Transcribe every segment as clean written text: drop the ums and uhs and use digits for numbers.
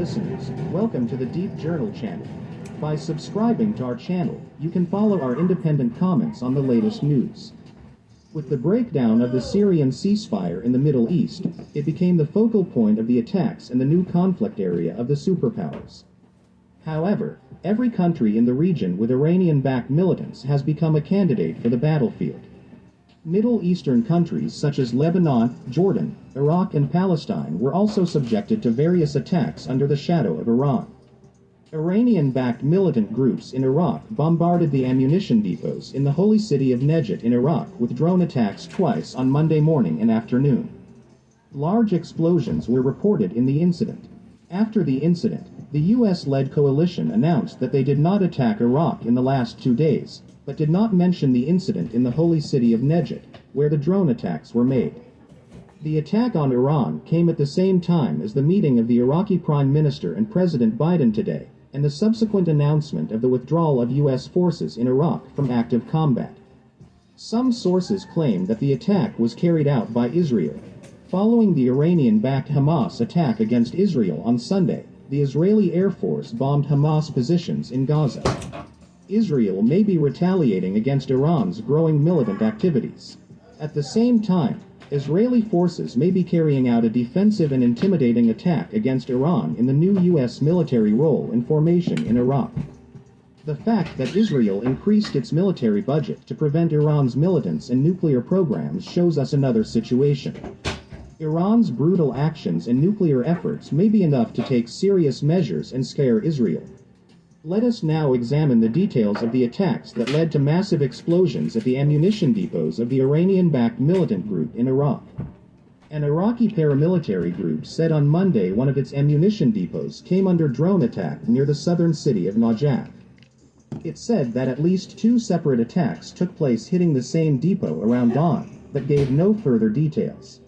listeners, welcome to the Deep Journal channel. By subscribing to our channel, you can follow our independent comments on the latest news. With the breakdown of the Syrian ceasefire in the Middle East, it became the focal point of the attacks in the new conflict area of the superpowers. However, every country in the region with Iranian-backed militants has become a candidate for the battlefield. Middle Eastern countries such as Lebanon, Jordan, Iraq and Palestine were also subjected to various attacks under the shadow of Iran. Iranian-backed militant groups in Iraq bombarded the ammunition depots in the holy city of Najd in Iraq with drone attacks twice on Monday morning and afternoon. Large explosions were reported in the incident. After the incident, the US-led coalition announced that they did not attack Iraq in the last 2 days, but did not mention the incident in the holy city of Najd, where the drone attacks were made. The attack on Iran came at the same time as the meeting of the Iraqi Prime Minister and President Biden today, and the subsequent announcement of the withdrawal of US forces in Iraq from active combat. Some sources claim that the attack was carried out by Israel. Following the Iranian-backed Hamas attack against Israel on Sunday, the Israeli Air Force bombed Hamas positions in Gaza. Israel may be retaliating against Iran's growing militant activities. At the same time, Israeli forces may be carrying out a defensive and intimidating attack against Iran in the new U.S. military role and formation in Iraq. The fact that Israel increased its military budget to prevent Iran's militants and nuclear programs shows us another situation. Iran's brutal actions and nuclear efforts may be enough to take serious measures and scare Israel. Let us now examine the details of the attacks that led to massive explosions at the ammunition depots of the Iranian-backed militant group in Iraq. An Iraqi paramilitary group said on Monday one of its ammunition depots came under drone attack near the southern city of Najaf. It said that at least 2 separate attacks took place hitting the same depot around dawn, but gave no further details.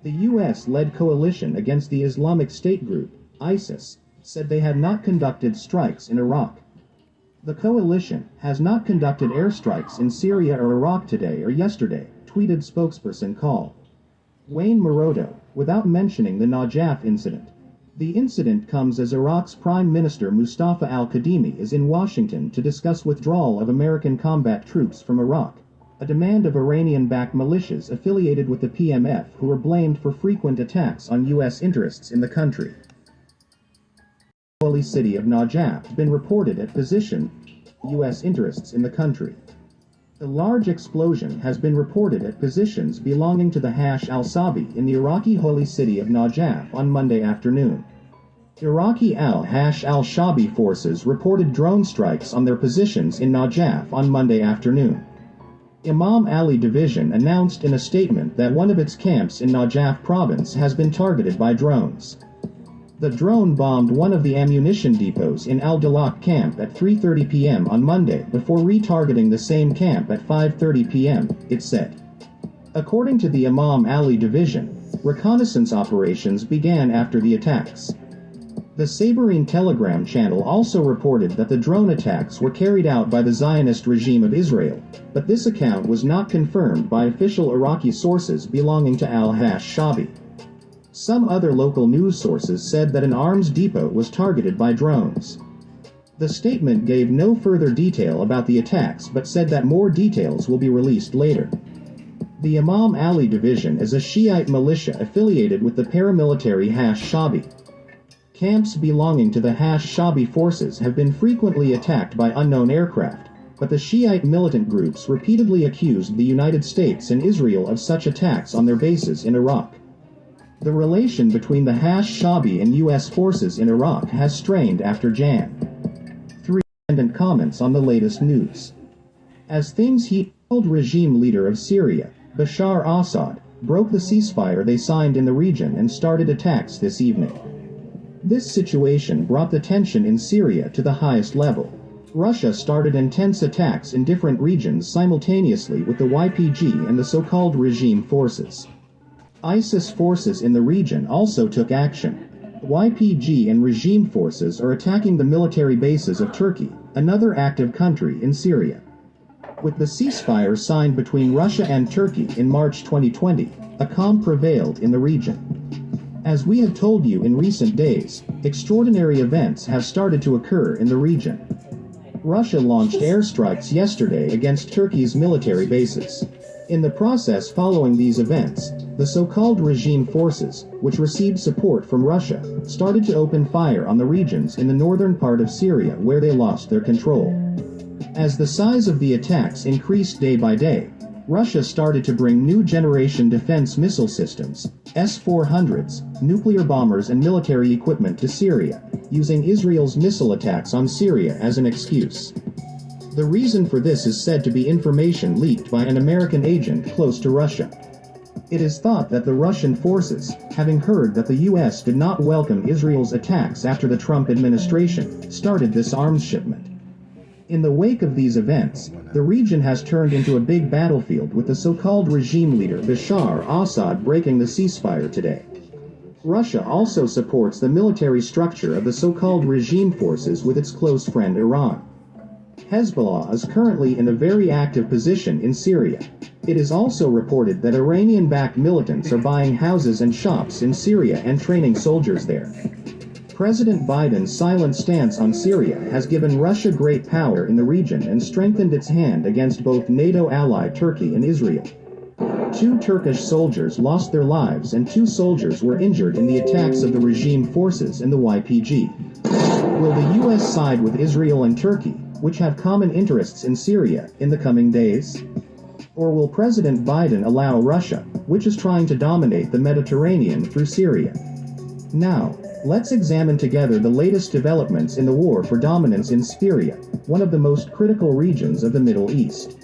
The US-led coalition against the Islamic State group, ISIS, said they had not conducted strikes in Iraq. The coalition has not conducted airstrikes in Syria or Iraq today or yesterday, tweeted spokesperson Call Wayne Morodo, without mentioning the Najaf incident. The incident comes as Iraq's Prime Minister Mustafa al-Kadhimi is in Washington to discuss withdrawal of American combat troops from Iraq, a demand of Iranian-backed militias affiliated with the PMF who are blamed for frequent attacks on U.S. interests in the country. Holy city of Najaf been reported at position U.S. interests in the country. A large explosion has been reported at positions belonging to the Hash al-Sabi in the Iraqi holy city of Najaf on Monday afternoon. Iraqi al-Hash al-Shabi forces reported drone strikes on their positions in Najaf on Monday afternoon. Imam Ali Division announced in a statement that one of its camps in Najaf province has been targeted by drones. The drone bombed one of the ammunition depots in Al-Dalak camp at 3:30 p.m. on Monday before retargeting the same camp at 5:30 p.m., it said. According to the Imam Ali Division, reconnaissance operations began after the attacks. The Saberine Telegram channel also reported that the drone attacks were carried out by the Zionist regime of Israel, but this account was not confirmed by official Iraqi sources belonging to al-Hash Shabi. Some other local news sources said that an arms depot was targeted by drones. The statement gave no further detail about the attacks but said that more details will be released later. The Imam Ali Division is a Shiite militia affiliated with the paramilitary Hash Shabi. Camps belonging to the Hash Shabi forces have been frequently attacked by unknown aircraft, but the Shiite militant groups repeatedly accused the United States and Israel of such attacks on their bases in Iraq. The relation between the Hash Shabi and U.S. forces in Iraq has strained after Jan. 3. Independent comments on the latest news. As things heat, the old regime leader of Syria, Bashar Assad, broke the ceasefire they signed in the region and started attacks this evening. This situation brought the tension in Syria to the highest level. Russia started intense attacks in different regions simultaneously with the YPG and the so-called regime forces. ISIS forces in the region also took action. YPG and regime forces are attacking the military bases of Turkey, another active country in Syria. With the ceasefire signed between Russia and Turkey in March 2020, a calm prevailed in the region. As we have told you in recent days, extraordinary events have started to occur in the region. Russia launched airstrikes yesterday against Turkey's military bases. In the process following these events, the so-called regime forces, which received support from Russia, started to open fire on the regions in the northern part of Syria where they lost their control. As the size of the attacks increased day by day, Russia started to bring new generation defense missile systems, S-400s, nuclear bombers and military equipment to Syria, using Israel's missile attacks on Syria as an excuse. The reason for this is said to be information leaked by an American agent close to Russia. It is thought that the Russian forces, having heard that the US did not welcome Israel's attacks after the Trump administration, started this arms shipment. In the wake of these events, the region has turned into a big battlefield with the so-called regime leader Bashar al-Assad breaking the ceasefire today. Russia also supports the military structure of the so-called regime forces with its close friend Iran. Hezbollah is currently in a very active position in Syria. It is also reported that Iranian-backed militants are buying houses and shops in Syria and training soldiers there. President Biden's silent stance on Syria has given Russia great power in the region and strengthened its hand against both NATO ally Turkey and Israel. 2 Turkish soldiers lost their lives and 2 soldiers were injured in the attacks of the regime forces in the YPG. Will the US side with Israel and Turkey, which have common interests in Syria, in the coming days? Or will President Biden allow Russia, which is trying to dominate the Mediterranean through Syria? Now, let's examine together the latest developments in the war for dominance in Syria, one of the most critical regions of the Middle East.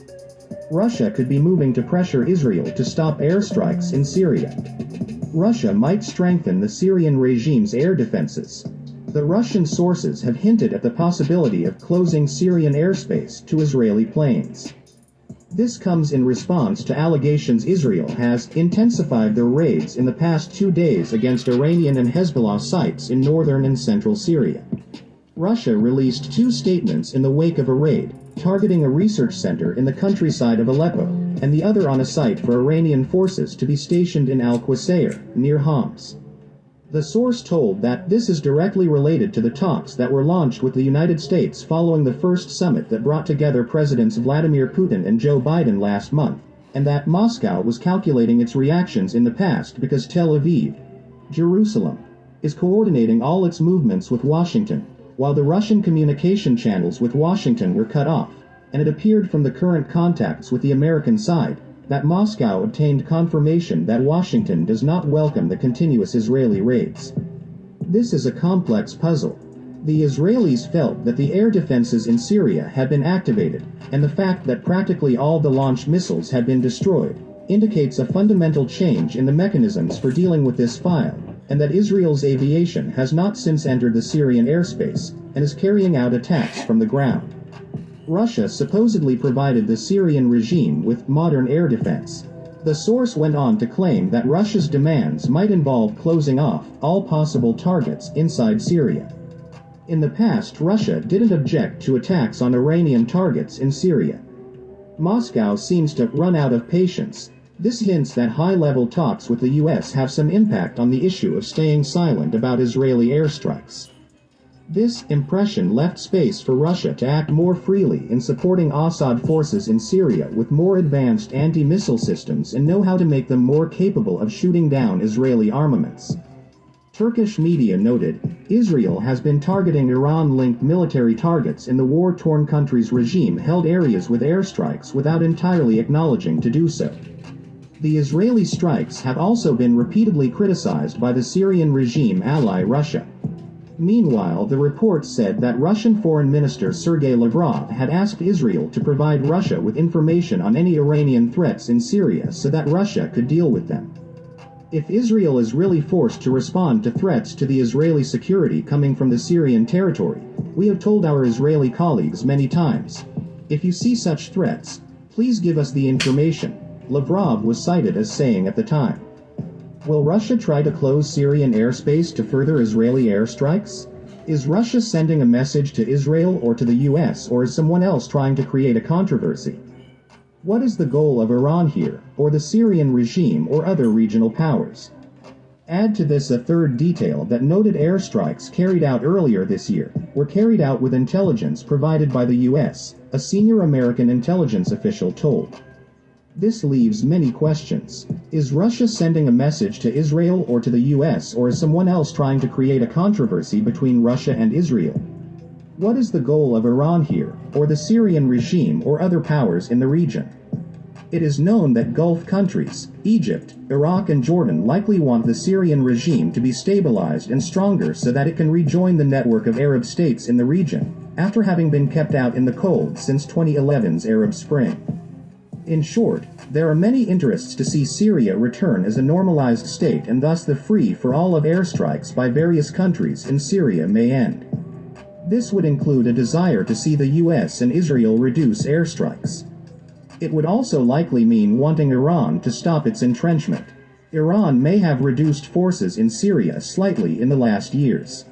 Russia could be moving to pressure Israel to stop airstrikes in Syria. Russia might strengthen the Syrian regime's air defenses. The Russian sources have hinted at the possibility of closing Syrian airspace to Israeli planes. This comes in response to allegations Israel has intensified their raids in the past 2 days against Iranian and Hezbollah sites in northern and central Syria. Russia released 2 statements in the wake of a raid, targeting a research center in the countryside of Aleppo, and the other on a site for Iranian forces to be stationed in Al-Qusayr, near Homs. The source told that this is directly related to the talks that were launched with the United States following the first summit that brought together Presidents Vladimir Putin and Joe Biden last month, and that Moscow was calculating its reactions in the past because Tel Aviv, Jerusalem, is coordinating all its movements with Washington, while the Russian communication channels with Washington were cut off, and it appeared from the current contacts with the American side that Moscow obtained confirmation that Washington does not welcome the continuous Israeli raids. This is a complex puzzle. The Israelis felt that the air defenses in Syria had been activated, and the fact that practically all the launched missiles had been destroyed indicates a fundamental change in the mechanisms for dealing with this file, and that Israel's aviation has not since entered the Syrian airspace, and is carrying out attacks from the ground. Russia supposedly provided the Syrian regime with modern air defense. The source went on to claim that Russia's demands might involve closing off all possible targets inside Syria. In the past, Russia didn't object to attacks on Iranian targets in Syria. Moscow seems to run out of patience. This hints that high-level talks with the US have some impact on the issue of staying silent about Israeli airstrikes. This impression left space for Russia to act more freely in supporting Assad forces in Syria with more advanced anti-missile systems and know how to make them more capable of shooting down Israeli armaments. Turkish media noted, Israel has been targeting Iran-linked military targets in the war-torn country's regime-held areas with airstrikes without entirely acknowledging to do so. The Israeli strikes have also been repeatedly criticized by the Syrian regime ally Russia. Meanwhile, the report said that Russian Foreign Minister Sergei Lavrov had asked Israel to provide Russia with information on any Iranian threats in Syria so that Russia could deal with them. If Israel is really forced to respond to threats to the Israeli security coming from the Syrian territory, we have told our Israeli colleagues many times, if you see such threats, please give us the information, Lavrov was cited as saying at the time. Will Russia try to close Syrian airspace to further Israeli airstrikes? Is Russia sending a message to Israel or to the US, or is someone else trying to create a controversy? What is the goal of Iran here, or the Syrian regime or other regional powers? Add to this a third detail that noted airstrikes carried out earlier this year were carried out with intelligence provided by the U.S., a senior American intelligence official told. This leaves many questions. Is Russia sending a message to Israel or to the U.S., or is someone else trying to create a controversy between Russia and Israel? What is the goal of Iran here, or the Syrian regime or other powers in the region? It is known that Gulf countries, Egypt, Iraq and Jordan likely want the Syrian regime to be stabilized and stronger so that it can rejoin the network of Arab states in the region, after having been kept out in the cold since 2011's Arab Spring. In short, there are many interests to see Syria return as a normalized state, and thus the free-for-all of airstrikes by various countries in Syria may end. This would include a desire to see the US and Israel reduce airstrikes. It would also likely mean wanting Iran to stop its entrenchment. Iran may have reduced forces in Syria slightly in the last years.